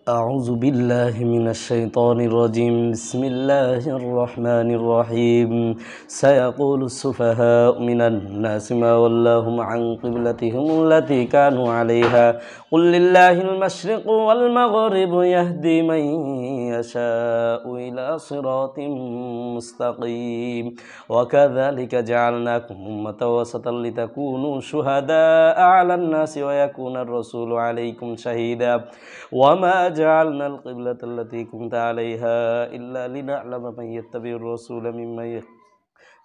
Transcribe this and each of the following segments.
أعوذ بالله من الشيطان الرجيم بسم الله الرحمن الرحيم سيقول السفهاء من الناس ما ولاهم عن قبلتهم التي كانوا عليها قل لله المشرق والمغرب يهدي من يشاء إلى صراط مستقيم وكذلك جعلناكم أمة وسطا لتكونوا شهداء على الناس ويكون الرسول عليكم شهيدا وما جعلنا القبلة التي كنت عليها إلا لنعلم من يتبع الرسول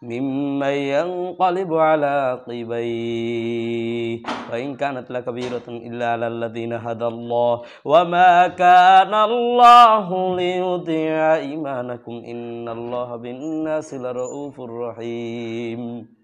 ممن ينقلب على عقبيه وإن كانت لكبيرة إلا على الذين هدى الله وما كان الله ليضيع إيمانكم إن الله بالناس لرؤوف رحيم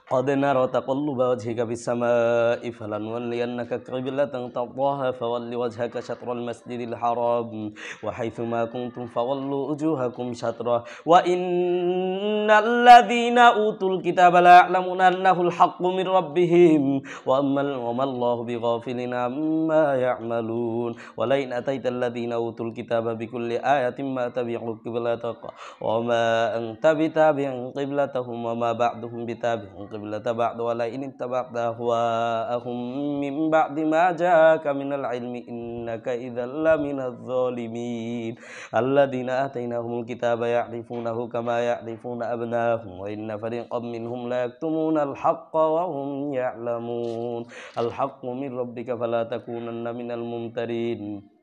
قد نرى تقلب وجهك في السماء فلنولينك قبلة ترضاها فول وجهك شطر المسجد الحرام وحيث ما كنتم فولوا وجوهكم شطره وإن الذين أوتوا الكتاب لا يعلمون أنه الحق من ربهم وما الله بغافل عما يعملون ولئن أتيت الذين أوتوا الكتاب بكل آية ما تبعوا قبلتك وما أنت بتابع قبلتهم وما بعضهم بتابع قبلة بعض ولئن اتبعت أهواءهم من بعد ما جاءك من العلم إنك إذا لمن الظالمين الذين آتيناهم الكتاب يعرفونه كما يعرفون أبناءهم وإن فريقا منهم لا يكتمون الحق وهم يعلمون الحق من ربك فلا تكونن من الممترين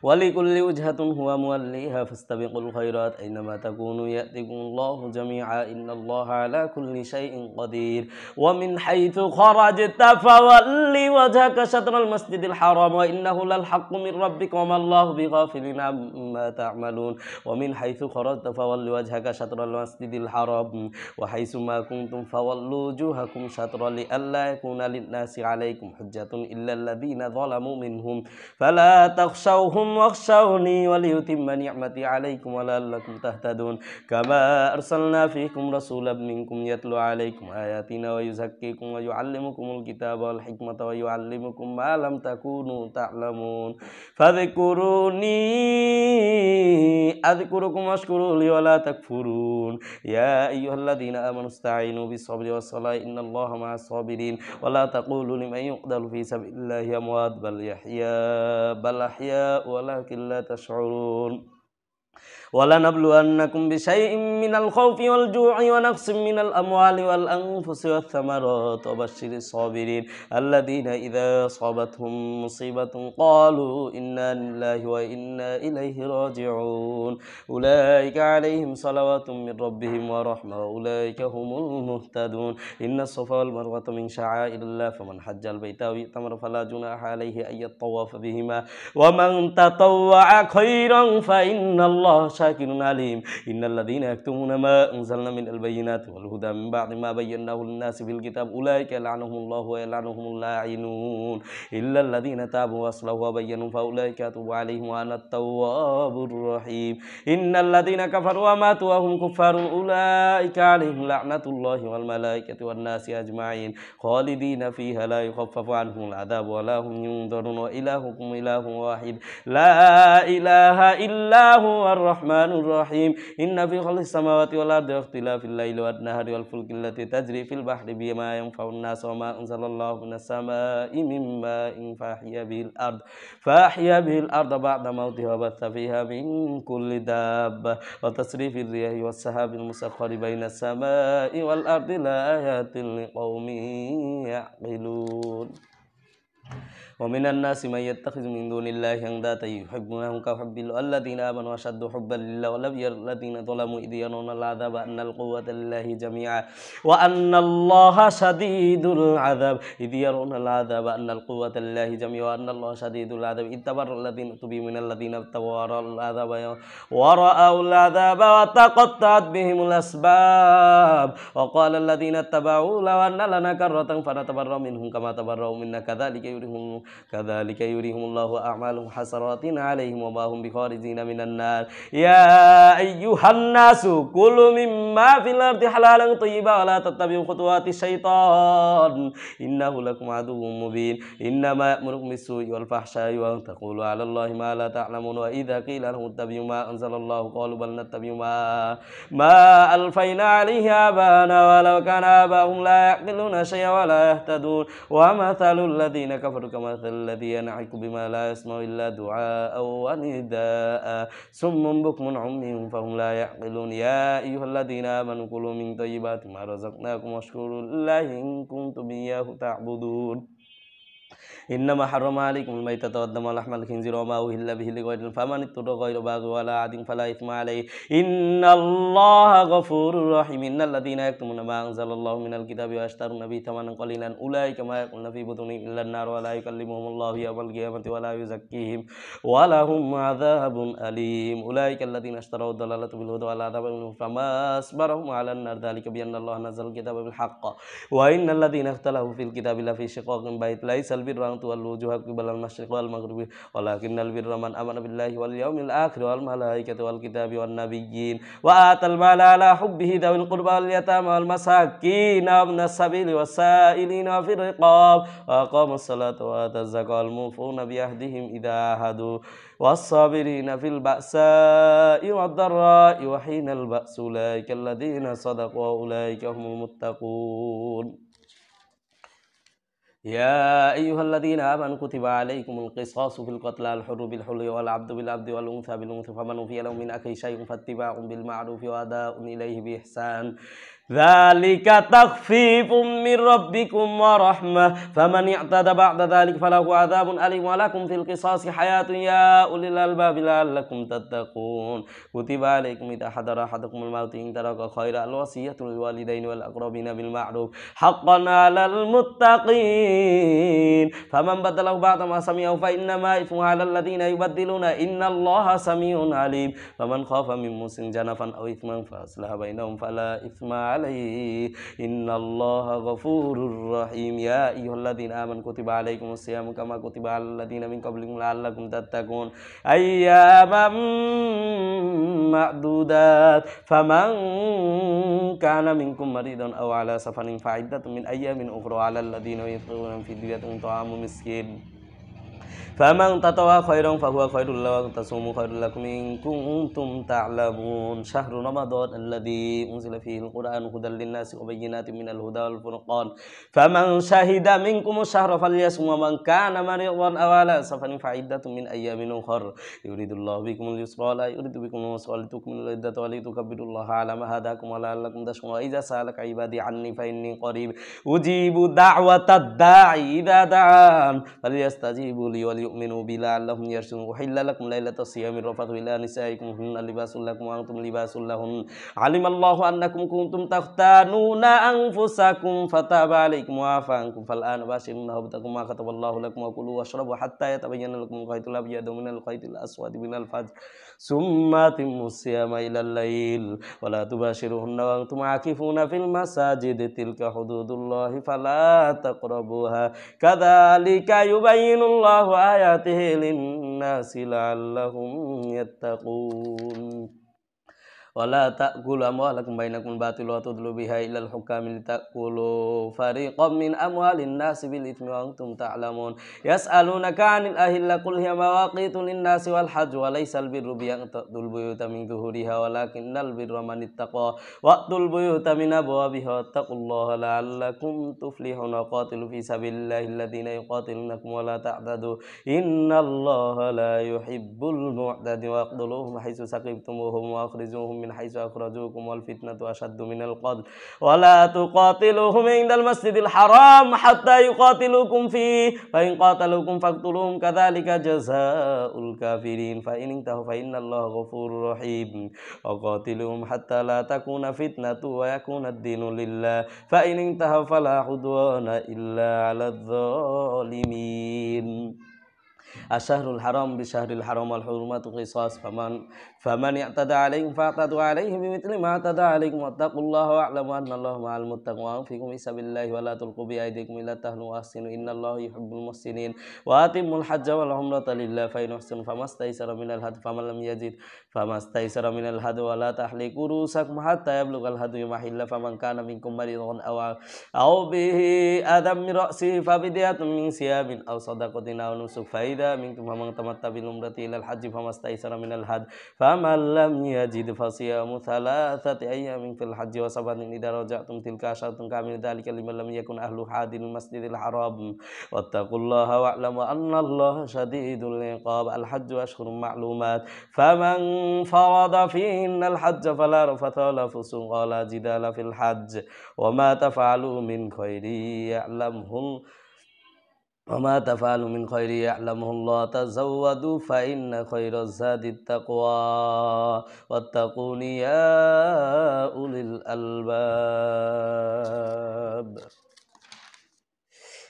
ولكل وجهة هو موليها فاستبقوا الخيرات أينما تكونوا يأتكم الله جميعا إن الله على كل شيء قدير ومن حيث خرجت فول وجهك شطر المسجد الحرام وإنه للحق من ربك وما الله بغافل عما تعملون ومن حيث خرجت فول وجهك شطر المسجد الحرام وحيث ما كنتم فولوا وجوهكم شطر لئلا يكون للناس عليكم حجة إلا الذين ظلموا منهم فلا تخشوهم واخشوني وليتم نعمتي عليكم ولعلكم تهتدون كما أرسلنا فيكم رسولا منكم يتلو عليكم آياتنا ويزكيكم ويعلمكم الكتاب والحكمة ويعلمكم ما لم تكونوا تعلمون فاذكروني أذكركم واشكروا لي ولا تكفرون يا أيها الذين آمنوا استعينوا بالصبر والصلاة إن الله مع الصابرين ولا تقولوا لمن يقتل في سبيل الله أموات بل أحياء ولكن لا تشعرون ولنبلونكم بشيء من الخوف والجوع ونقص من الأموال والأنفس والثمرات وبشر الصابرين الذين إذا أصابتهم مصيبة قالوا إنا لله وإنا إليه راجعون أولئك عليهم صلوات من ربهم ورحمة وأولئك هم المهتدون إن الصفا والمروة من شعائر الله فمن حج البيت أو اعتمر فلا جناح عليه أن يطوف بهما ومن تطوع خيرا فإن الله شاكر عليم إن الذين يكتمون ما أنزلنا من البينات والهدى من بعد ما بيناه للناس في الكتاب أولئك يلعنهم الله ويلعنهم اللاعنون إلا الذين تابوا وأصلحوا وبينوا فأولئك أتوب عليهم وأنا التواب الرحيم إن الذين كفروا وماتوا وهم كفار أولئك عليهم لعنة الله والملائكة والناس أجمعين خالدين فيها لا يخفف عنهم العذاب ولا هم ينظرون وإلهكم إله واحد لا إله إلا هو الرحمن الرحيم إن في خلق السماوات والأرض واختلاف الليل والنهار والفلك التي تجري في البحر بما ينفع الناس وما أنزل الله من السماء من ماء فأحيا به الأرض بعد موتها وبث فيها من كل دابة وتصريف الرياح والسحاب المسخر بين السماء والأرض لآيات لقوم يعقلون ومن الناس من يتخذ من دون الله أندادا يحبونهم كحب الله الذين آمنوا أشد حبا لله ولم ير الذين ظلموا إذ يرون العذاب أن القوة لله جميعا وأن الله شديد العذاب إذ يرون العذاب أن القوة لله جميعا وأن الله شديد العذاب إذ تبرأ الذين تبوا من الذين اتبعوا ورأوا العذاب وتقطعت بهم الأسباب وقال الذين اتبعوا لو أن لنا كرة فنتبرأ منهم كما تبرأوا منا كذلك يريهم كذلك يريهم الله أعمالهم حسرات عليهم وما هم بخارجين من النار يا أيها الناس كلوا مما في الأرض حلالا طيبا ولا تتبعوا خطوات الشيطان إنه لكم عدو مبين إنما يأمركم بالسوء والفحشاء وأن تقولوا على الله ما لا تعلمون وإذا قيل لهم اتبعوا ما أنزل الله قالوا بل نتبع ما ألفينا عليه آباءنا ولو كان آباؤهم لا يعقلون شيئا ولا يهتدون ومثل الذين كفروا كمثل الذي ينعق بما لا يسمع إلا دعاء ونداء صم بكم عمي فهم لا يعقلون يا أيها الذين آمنوا كلوا من طيبات ما رزقناكم واشكروا لله إن كنتم إياه تعبدون إنما حرم عليكم الميتة والدم ولحم الخنزير وما أهل به لغير الله فمن اضطر غير باغ ولا عاد فلا إثم عليه إن الله غفور رحيم إن الذين يكتمون ما أنزل الله من الكتاب ويشترون به ثمنا قليلا أولئك ما يأكلون في بطونهم إلا النار ولا يكلمهم الله يوم القيامة ولا يزكيهم ولهم عذاب أليم أولئك الذين اشتروا الضلالة بالهدى والعذاب فما أصبرهم على النار ذلك بأن الله نزل الكتاب بالحق وإن الذين اختلفوا في الكتاب لفي شقاق بعيد ليس البر أن تولوا وجوهكم قبل المشرق والمغرب ولكن البر من آمن بالله واليوم الآخر والملائكة والكتاب والنبيين وآتى المال على حبه ذوي القربى واليتامى والمساكين وابن السبيل والسائلين وفي الرقاب وأقاموا الصلاة وآتوا الزكاة والموفون بعهدهم إذا عاهدوا والصابرين في البأساء والضراء وحين البأس أولئك الذين صدقوا وأولئك هم المتقون يا أيها الذين آمنوا كتب عليكم القصاص في القتلى الحر بالحر والعبد بالعبد والأنثى بالأنثى فمن أوفي له من أخيه شيء فاتباع بالمعروف وأداء إليه بإحسان ذلك تخفيف من ربكم ورحمة فمن اعتدى بعد ذلك فله عذاب أليم ولكم في القصاص حياة يا أولي الألباب لعلكم تتقون كتب عليكم إذا حضر أحدكم الموت إن ترك خيرا الوصية للوالدين والأقربين بالمعروف حقا على المتقين فمن بدله بعد ما سمعه فإنما إثمه على الذين يبدلون إن الله سميع عليم فمن خاف من موص جنفا أو إثما فأصلح بينهم فلا إثم عليه إن الله غفور رحيم يا أيها الذين آمنوا كتب عليكم الصيام كما كتب على الذين من قبلكم لعلكم تتقون أياما معدودات فمن كان منكم مريضا أو على سفر فعدة من أيام أخرى على الذين يطيقون فدية طعام مسكين فمن تطوع خيرا فهو خير له وأن تصوموا خير لكم إن كنتم تعلمون شهر رمضان الذي أنزل فيه القرآن هدى للناس وبينات من الهدى والفرقان فمن شهد منكم الشهر فليصم ومن كان مريضا أو على سفر فعدة من أيام أخر يريد الله بكم اليسر ولا يريد بكم العسر ولتكملوا العدة ولتكبروا الله على ما هداكم ولعلكم تشكرون وإذا سألك عبادي عني فإني قريب أجيب دعوة الداعي إذا دعان فليستجيبوا لي وليؤمنوا بي لعلهم يرشدون أحل لكم ليلة الصيام الرفث إلى نسائكم هن لباس لكم وأنتم لباس لهن علم الله أنكم كنتم تختانون أنفسكم فتاب عليكم وعفى عنكم فالآن باشرون وابتغوا ما كتب الله لكم وكلوا واشربوا حتى يتبين لكم الخيط الأبيض من الخيط الأسود من الفجر ثم أتموا الصيام إلى الليل ولا تباشروهن وأنتم عاكفون في المساجد تلك حدود الله فلا تقربوها كذلك يبين الله آياته للناس لعلهم يتقون ولا تأكلوا أموالكم بينكم بالباطل وتدلوا بها إلى الحكام لتأكلوا فريقا من أموال الناس بالإثم وأنتم تعلمون يسألونك عن الأهلة قل هي مواقيت للناس والحج وليس البر بأن تأتوا البيوت من ظهورها ولكن البر من اتقى وأتوا البيوت من أبوابها واتقوا الله لعلكم تفلحون وقاتلوا في سبيل الله الذين يقاتلونكم ولا تعتدوا إن الله لا يحب المعتد واقتلوهم حيث ثقفتموهم وأخرجوهم من حيث أخرجوكم والفتنة أشد من القتل ولا تقاتلوهم عند المسجد الحرام حتى يقاتلوكم فيه فإن قاتلوكم فاقتلوهم كذلك جزاء الكافرين فإن انتهوا فإن الله غفور رحيم وقاتلوهم حتى لا تكون فتنة ويكون الدين لله فإن انتهوا فلا عدوان إلا على الظالمين Asyahrul haram bisyahril haram wal hurmatu qisas faman i'tada 'alaikum fa'tadu 'alaihi bimithli ma i'tada 'alaikum wattaqullaha wa'lamu annallaha ma'al muttaqin wa anfiqu fi sabilillahi wa la tulqu bi aydikum ila tahlu wa ahsinu innallaha yuhibbul muhsinin wa atimul hajja wal umrata lillahi fa in ahsanu famastaysara minal hadi faman lam yajid famastaysara minal hadi wa la tahliqu rusakum hatta yablughal hadi mahilla faman kana minkum maridan aw bihi adam min ra'si fa bidyatun min siyabin aw sadaqatin aw nusuk fa idza minkum man tamatta bil umrati ila al hajji famastaysara min al had faman lam yajid fa siyamu thalathati ayyamin fil hajji wa sabatin idza raja'tum tilka asyatun kamil dzalika liman lam yakun ahlu hadil masjidil haram wattaqullaha wa'lamu annallaha syadidul iqab. Al hajju ashhurun ma'lumat faman farada fihinna al hajja fala rafatha wala fusuqa wala jidala fil hajj wa ma taf'alu min khairi ya'lamuhu وما تفعلوا من خير يعلمه الله تزودوا فإن خير الزاد التقوى واتقون يا أولي الألباب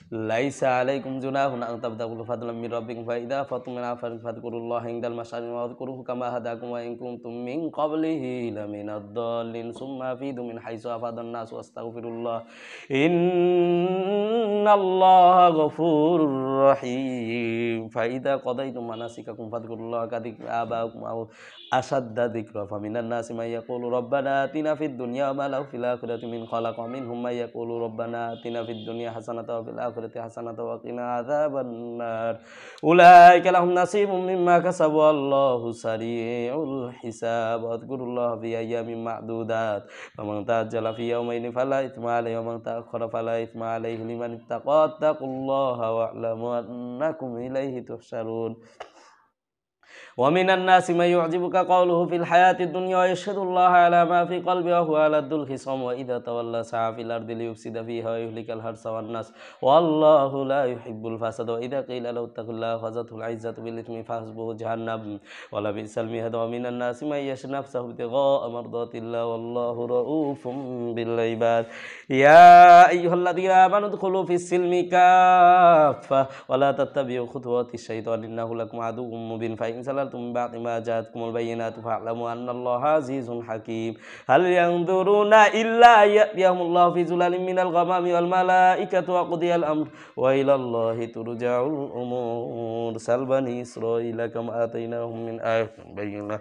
Laisa alaikum junahun an tabtaghu fadlan min rabbikum fa idza fatum min afarin fadhkurullaha indal mash'ari wa dhkuruhu kama hadakum wa in kuntum min qablihi laminad dallin summa fidu min haitsu afadan nas wastaghfirullah innallaha ghafurur rahim fa idza qadaytum manasikakum fadhkurullaha kadhikra abaakum aw asadda dzikra fa minan nasi may yaqulu rabbana atina fid dunya ma lahu fil akhirati min khalaq wa minhum may yaqulu rabbana atina fid dunya hasanatan wa fil akhirati hasanatan wa qina adzabannar ulaika lahum nasibun mimma kasabu wallahu sari'ul hisab wadhkurullaha fi ayyamin ma'dudat faman ta'ajjala fi yawmayn fala ithma alayhi wa man ta'akhkhara fala ithma alayhi liman ittaqa taqullaha wa'lamu annakum ilayhi tuhsyarun. Wa minan nasi may yu'jibuka qawluhu fil hayatid dunya wa yashhadullaha ala ma fi qalbi wa huwa aladul khisam wa idza tawalla sa'a fil ardi liyufsida fiha wa yuhlikal harsa wan nas wallahu la yuhibbul fasada wa idza qila lahu taqullaha khazatul 'izzatu bil ithmi fahasbuhu jahannam wa la bi'sal mihad wa minan nasi may yashna nafsahu ibtigha'a mardatillah wallahu ra'ufum bil ibad ya ayyuhalladzina amanu udkhulu fis silmi kaffah wa la tattabi'u khutuwati syaitani innahu lakum aduwwun mubin fa in من بعد ما جاءتكم البينات فاعلموا أن الله عزيز حكيم هل ينظرون إلا يأتيهم الله في ظلال من الغمام والملائكة وقضي الأمر وإلى الله ترجع الأمور سل بني إسرائيل كم آتيناهم من آية بينة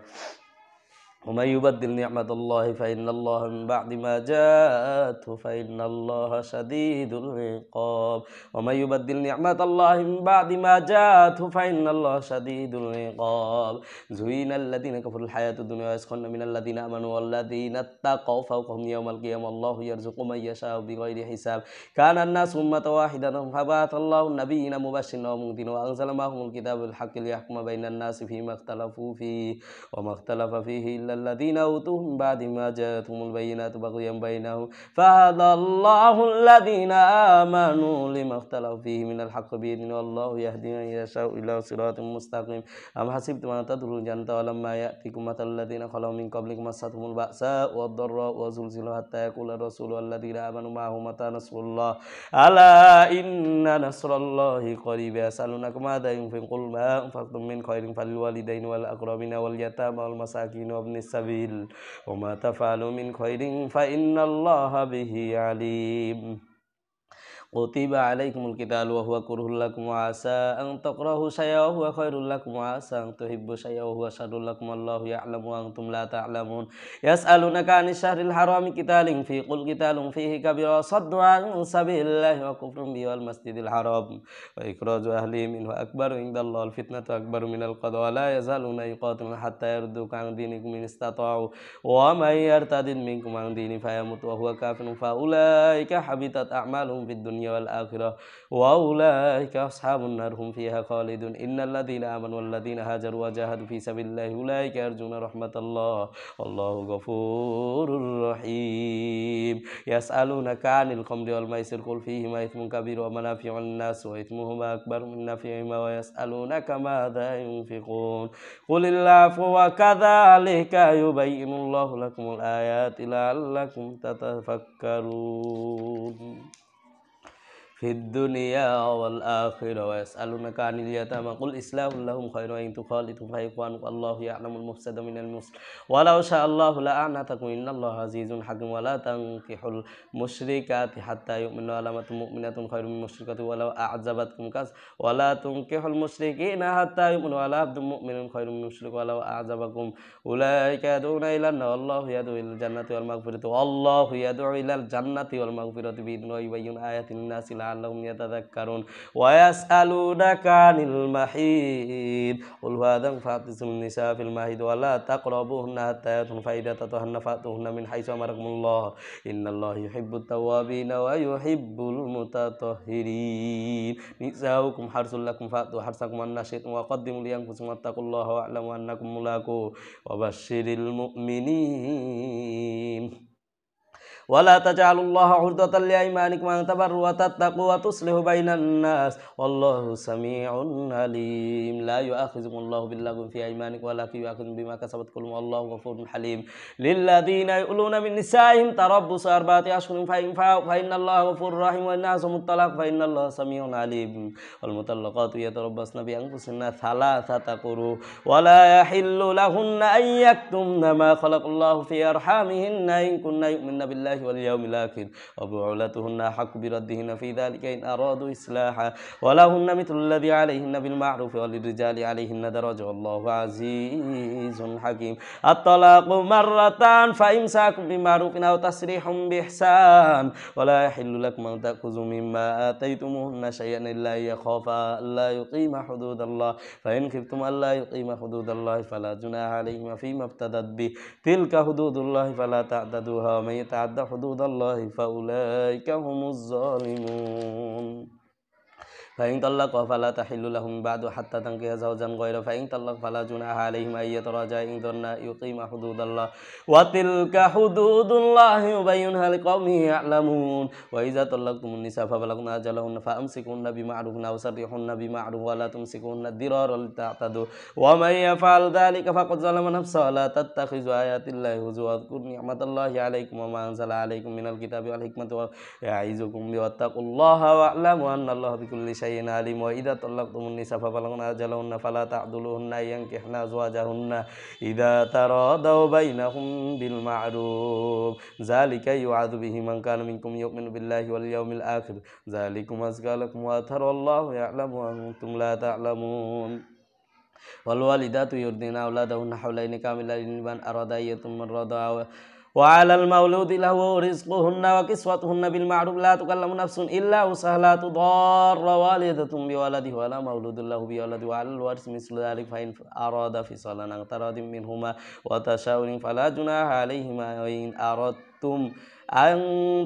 ومن يبدل نعمة الله فإن الله من بعد ما جاءته فإن الله شديد العقاب ومن يبدل نعمة الله من بعد ما جاءته فإن الله شديد العقاب زين الذين كفروا الحياة الدنيا ويسخرون من الذين آمنوا والذين اتقوا فوقهم يوم القيامة الله يرزق من يشاء بغير حساب كان الناس أمة واحدة فبعث الله النبيين مبشرين ومنذرين وأنزل معهم الكتاب بالحق ليحكم بين الناس فيما اختلفوا فيه وما اختلف فيه إلا الذين أوتوه من بعد ما جاءتهم البينات بغيا بينهم فهدى الله الذين آمنوا لما اختلفوا فيه من الحق بإذنه والله يهدي من يشاء إلى صراط مستقيم أم حسبتم أن تدخلوا الجنة ولما يأتكم مثل الذين خلوا من قبلكم مستهم البأساء والضراء وزلزلوا حتى يقول الرسول والذين آمنوا معه متى نصر الله ألا إن نصر الله قريب يسألونك ماذا ينفقون قل ما أنفقتم من خير فللوالدين والأقربين واليتامى والمساكين وابن السبيل وما تفعلوا من خير فإن الله به عليم كتب عليكم القتال وهو كره لكم وعسى أن تكرهوا شيئا وهو خير لكم وعسى أن تحبوا شيئا وهو شر لكم والله يعلم وأنتم لا تعلمون يسألونك عن الشهر الحرام قتال فيه قل قتال فيه كبير وصد عن سبيل الله وكفر به والمسجد الحرام وإخراج أهله منه أكبر عند الله الفتنة أكبر من القتل ولا يزالون يقاتلون حتى يردوك عن دينكم إن استطاعوا ومن يرتد منكم عن دينه فيمت وهو كافر فأولئك حبطت أعمالهم في الدنيا والآخرة وأولئك أصحاب النار هم فيها خالدون إن الذين آمنوا والذين هاجروا وجاهدوا في سبيل الله أولئك يرجون رحمة الله والله غفور رحيم يسألونك عن الخمر والميسر قل فيهما إثم كبير ومنافع للناس وإثمهما أكبر من نفعهما ويسألونك ماذا ينفقون قل العفو وكذلك يبين الله لكم الآيات لعلكم تتفكرون في الدنيا والآخرة ويسألونك عن اليتامى قل إصلاح لهم خير وإن تخالطوا فإخوانكم الله يعلم المفسد من المصلح ولو شاء الله لأعنتكم إن الله عزيز حكيم ولا تنكحوا المشركات حتى يؤمنوا علامة مؤمنة خير من مشركة ولو أعجبتكم ولا تنكحوا المشركين حتى يؤمنوا على عبد مؤمن خير من مشرك ولو أعجبكم أولئك يدعون إلى النار والله يدعو إلى الجنة والمغفرة والله يدعو إلى الجنة والمغفرة بإذنه ويبين آيات للناس لعلهم يتذكرون ويسألونك عن المحيض قل هذا فاعتزلوا النساء في المحيض ولا تقربوهن حتى يطهرن فإذا تطهرن فأتوهن من حيث أمركم الله إن الله يحب التوابين ويحب المتطهرين نساؤكم حرث لكم فأتوا حرثكم أن شئتم وقدموا لأنفسكم واتقوا الله واعلموا أنكم ملاقوه وبشر المؤمنين ولا تجعلوا الله عرضة لأيمانكم أن تبروا وتتقوا وتصلحوا بين الناس والله سميع عليم لا يؤاخذكم الله باللغو في أيمانكم ولكن يؤاخذكم بما كسبت قلوبكم والله غفور حليم للذين يؤلون من نسائهم تربص 4 أشهر فإن فاءوا فإن الله غفور رحيم وإن عزموا الطلاق فإن الله سميع عليم والمطلقات يتربصن بأنفسهن 3 قروء ولا يحل لهن أن يكتمن ما خلق الله في أرحامهن إن كن يؤمن بالله واليوم الآخر وبعولتهن أحق بردهن في ذلك إن أرادوا إصلاحا ولهن مثل الذي عليهن بالمعروف وللرجال عليهن درجة والله عزيز حكيم الطلاق مرتان فإمساك بمعروف أو تسريح بإحسان ولا يحل لكم أن تأخذوا مما آتيتموهن شيئا إلا أن يخافا ألا يقيم حدود الله فإن خفتم ألا يقيم حدود الله فلا جناح عليهما فيما افتدت به تلك حدود الله فلا تعتدوها ومن يتعد حدود الله فأولئك هم الظالمون فإن طلقها فلا تحل لهم بعد حتى تنكح زوجا غيره فإن طلق فلا جناح عليهما أن يتراجعا إن ظنا يقيم حدود الله وتلك حدود الله يبينها لقوم يعلمون وإذا طلقتم النساء فبلغن أجلهن فأمسكوهن بمعروف أو سرحوهن بمعروف ولا تمسكوهن ضرارا لتعتدوا ومن يفعل ذلك فقد ظلم نفسه لا تتخذوا آيات الله هزوا واذكروا نعمة الله عليكم وما أنزل عليكم من الكتاب والحكمة ويعظكم به واتقوا الله واعلموا أن الله بكل شيء عليم وإذا طلقتم النساء فبلغن أجلهن فلا تعضلوهن أن ينكحن أزواجهن إذا تراضوا بينهم بالمعروف ذلك يوعظ به من كان منكم يؤمن بالله واليوم الآخر ذلكم أزكى لكم وأطهر والله يعلم وأنتم لا تعلمون والوالدات يرضعن أولادهن حولين كاملين لمن أراد أن يتم الرضاعة وعلى المولود له رزقهن وكسوتهن بالمعروف لا تكلم نفس إلا وسعها لا تضار والدة بولدها ولا مولود له بولده وعلى الوارث مثل ذلك فإن أراد فصالا عن تراض منهما وتشاور فلا جناح عليهما وإن أردتم أن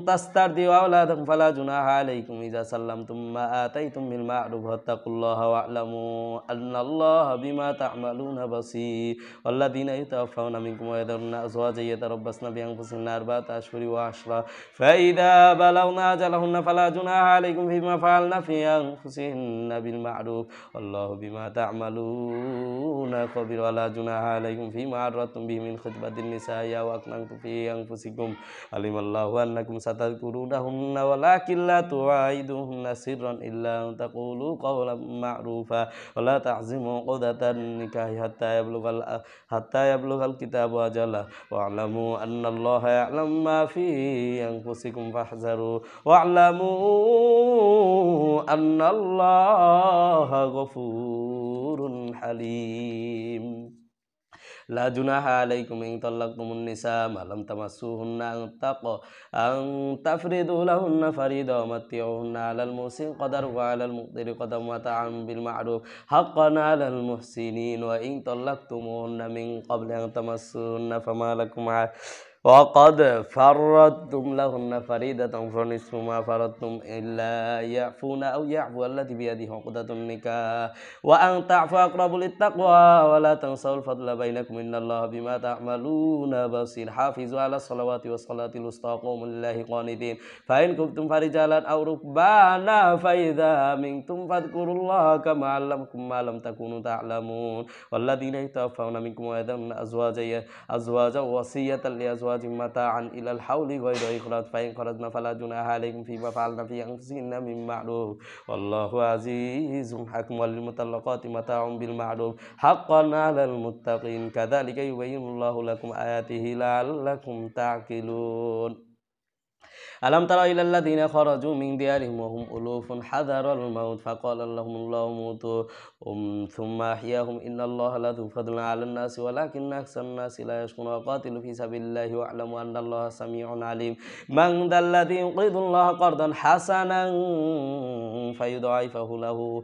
تسترضعوا أولادكم فلا جناح عليكم إذا سلمتم ما آتيتم بالمعروف واتقوا الله واعلموا أن الله بما تعملون بصير والذين يتوفون منكم ويذرون أزواجا يتربصن بأنفسهن 4 أشهر وعشرا فإذا بلغن أجلهن فلا جناح عليكم فيما فعلن في أنفسهن بالمعروف والله بما تعملون خبير ولا جناح عليكم فيما عرضتم به من خطبة النساء أو أكننتم في أنفسكم علم الله أنكم ستذكرونهن ولكن لا تواعدوهن سرا إلا أن تقولوا قولا معروفا ولا تعزموا عقدة النكاح حتى يبلغ الكتاب أجله واعلموا أن الله يعلم ما في أنفسكم فاحذروا واعلموا أن الله غفور حليم لا جناح عليكم إن طلقتم النساء ما لم تمسوهن أن تفرضوا لهن فريضة ومتعوهن على المحسن قدر وعلى المقدر قدر متاعا بالمعروف حقا على المحسنين وإن طلقتموهن من قبل أن تمسوهن فما لكم وقد فرضتم لهن فريضة فنصف ما فرضتم إلا يعفون أو يعفو الذي بيده عقدة النكاح وأن تعفوا أقرب للتقوى ولا تنسوا الفضل بينكم إن الله بما تعملون بصير حافظوا على الصلوات والصلاة الوسطى قوموا لله قانتين فإن كنتم فرجالا أو ركبانا فإذا منكم فاذكروا الله كما علمكم ما لم تكونوا تعلمون والذين يتوفون منكم ويذرون أزواجا وصية لأزواجهم أزواج متاعا إلى الحول غير إخراج فإن خرجنا فلا جناح عليكم فيما فعلنا في أنفسهن من معروف والله عزيز حكيم وللمطلقات متاع بالمعروف حقا على المتقين كذلك يبين الله لكم آياته لعلكم تعقلون ألم تر إلى الذين خرجوا من ديارهم وهم ألوف حذر الموت فقال لهم الله موتوا ثم أحياهم إن الله لذو فضل على الناس ولكن أكثر الناس لا يشكرون وقاتلوا في سبيل الله واعلموا أن الله سميع عليم من ذا الذي يقرض الله قرضا حسنا فيضاعفه له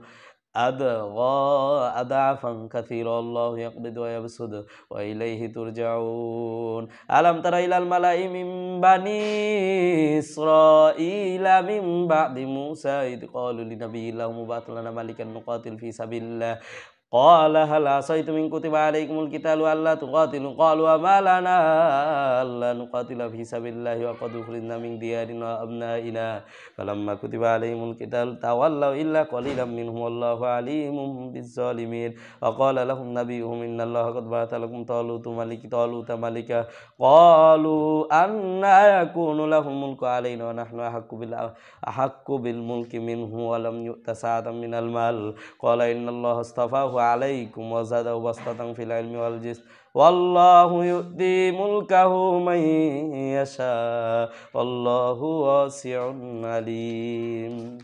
أضعافا كثيرا الله يقبض ويبسط وإليه ترجعون ألم تر إلى الملأ من بني إسرائيل من بعد موسى إذ قالوا لنبي لهم ابعث لنا ملكا نقاتل في سبيل الله قال هل عصيتم إن كتب عليكم القتال ألا تقاتلوا قالوا وما لنا ألا نقاتل في سبيل الله وقد أخرجنا من ديارنا وأبنائنا فلما كتب عليهم القتال تولوا إلا قليلا منهم والله عليم بالظالمين وقال لهم نبيهم إن الله قد بعث لكم طالوت ملكا قالوا أنى يكون له الملك علينا ونحن أحق بالملك منه ولم يؤت سعة من المال قال إن الله اصطفاه عليكم وزاده بسطة في العلم والجسم والله يؤتي ملكه من يشاء والله واسع عليم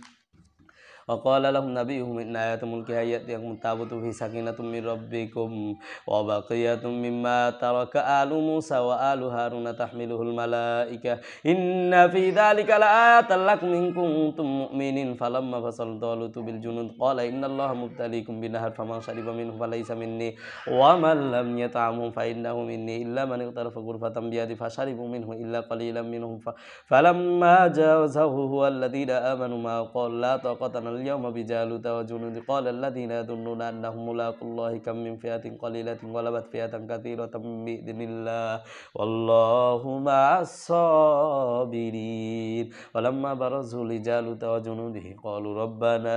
وقال لهم نبيهم إن آيات ملكها يأتيكم التابوت في سكينة من ربكم وبقية مما ترك آل موسى وآل هارون تحمله الملائكة إن في ذلك لآيات لكم إن كنتم مؤمنين فلما فصل طالوت بالجنود قال إن الله مبتليكم بنهر فمن شرب منه فليس مني ومن لم يطعمه فإنه مني إلا من اغترف غرفة بيده فشربوا منه إلا قليلا منهم فلما جاوزه هو الذين آمنوا ما قال لا طاقة اليوم بجالوت وجنود قال الذين يظنون أنهم ملاقو الله كم من فئة قليلة غلبت فئة كثيرة بإذن الله والله مع الصابرين ولما برزوا لجالوت وجنوده قالوا ربنا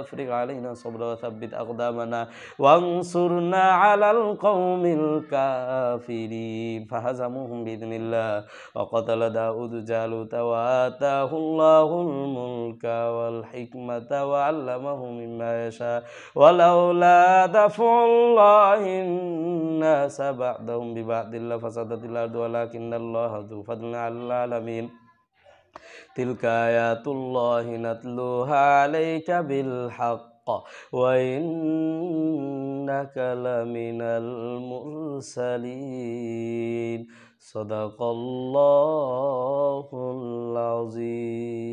افرغ علينا صبرا وثبت أقدامنا وانصرنا على القوم الكافرين فهزموهم بإذن الله وقتل داود جالوت وآتاه الله الملك والحكمة وعلمه مما يشاء ولولا دفع الله الناس بعضهم ببعض لفسدت الأرض ولكن الله ذو فضل على العالمين تلك آيات الله نتلوها عليك بالحق وإنك لمن المرسلين صدق الله العظيم.